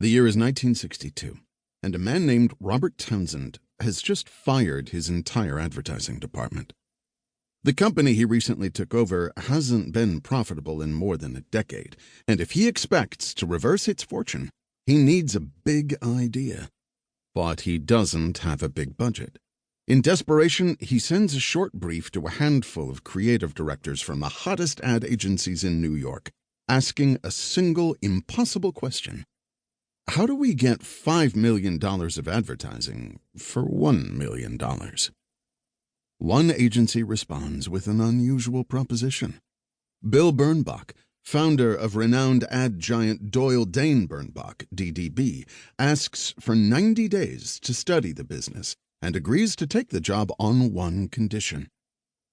The year is 1962, and a man named Robert Townsend has just fired his entire advertising department. The company he recently took over hasn't been profitable in more than a decade, and if he expects to reverse its fortune, he needs a big idea. But he doesn't have a big budget. In desperation, he sends a short brief to a handful of creative directors from the hottest ad agencies in New York, asking a single impossible question. How do we get $5 million of advertising for $1 million? One agency responds with an unusual proposition. Bill Bernbach, founder of renowned ad giant Doyle Dane Bernbach, DDB, asks for 90 days to study the business and agrees to take the job on one condition.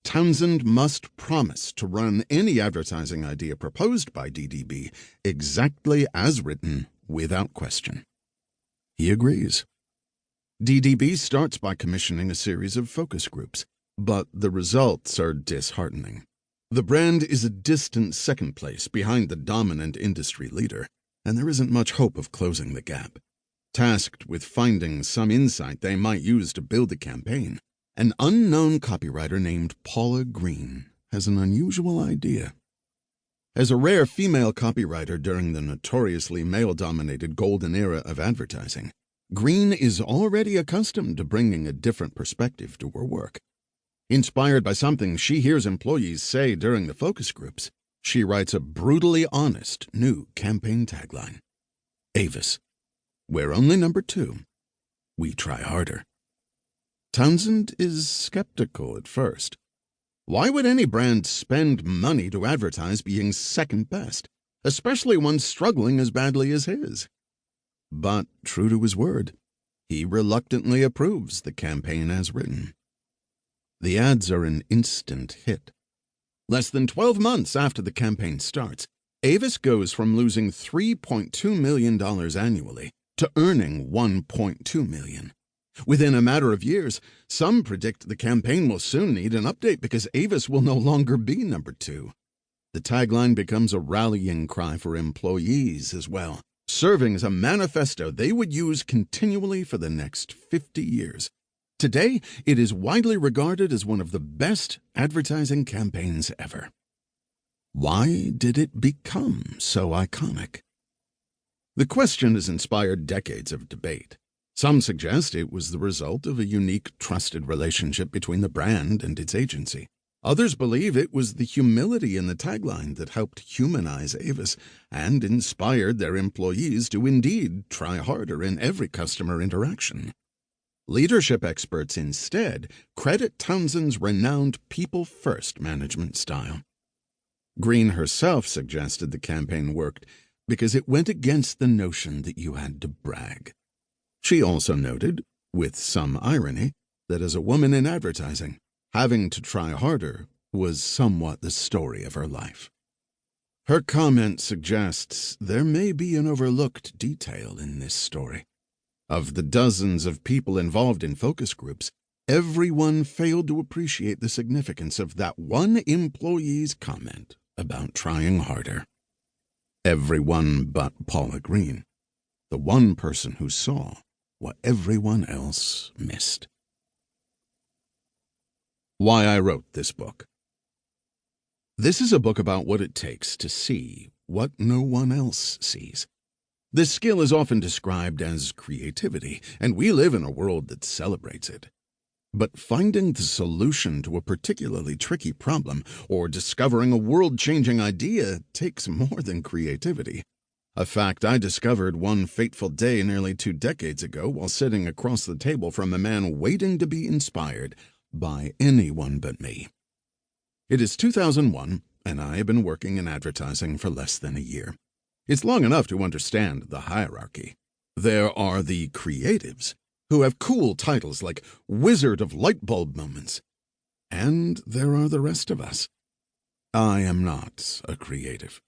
Townsend must promise to run any advertising idea proposed by DDB exactly as written, without question. He agrees. DDB starts by commissioning a series of focus groups, but the results are disheartening. The brand is a distant second place behind the dominant industry leader, and there isn't much hope of closing the gap. Tasked with finding some insight they might use to build the campaign, an unknown copywriter named Paula Green has an unusual idea. As a rare female copywriter during the notoriously male-dominated golden era of advertising, Green is already accustomed to bringing a different perspective to her work. Inspired by something she hears employees say during the focus groups, she writes a brutally honest new campaign tagline. Avis. We're only number 2. We try harder. Townsend is skeptical at first. Why would any brand spend money to advertise being second best, especially one struggling as badly as his? But, true to his word, he reluctantly approves the campaign as written. The ads are an instant hit. Less than 12 months after the campaign starts, Avis goes from losing $3.2 million annually to earning $1.2 million. Within a matter of years, some predict the campaign will soon need an update because Avis will no longer be number 2. The tagline becomes a rallying cry for employees as well, serving as a manifesto they would use continually for the next 50 years. Today, it is widely regarded as one of the best advertising campaigns ever. Why did it become so iconic? The question has inspired decades of debate. Some suggest it was the result of a unique, trusted relationship between the brand and its agency. Others believe it was the humility in the tagline that helped humanize Avis and inspired their employees to indeed try harder in every customer interaction. Leadership experts instead credit Townsend's renowned people-first management style. Green herself suggested the campaign worked because it went against the notion that you had to brag. She also noted, with some irony, that as a woman in advertising, having to try harder was somewhat the story of her life. Her comment suggests there may be an overlooked detail in this story. Of the dozens of people involved in focus groups, everyone failed to appreciate the significance of that one employee's comment about trying harder. Everyone but Paula Green, the one person who saw what everyone else missed. Why I wrote this book. This is a book about what it takes to see what no one else sees. This skill is often described as creativity, and we live in a world that celebrates it. But finding the solution to a particularly tricky problem or discovering a world-changing idea takes more than creativity. A fact I discovered one fateful day nearly 2 decades ago while sitting across the table from a man waiting to be inspired by anyone but me. It is 2001, and I have been working in advertising for less than a year. It's long enough to understand the hierarchy. There are the creatives, who have cool titles like Wizard of Lightbulb Moments. And there are the rest of us. I am not a creative.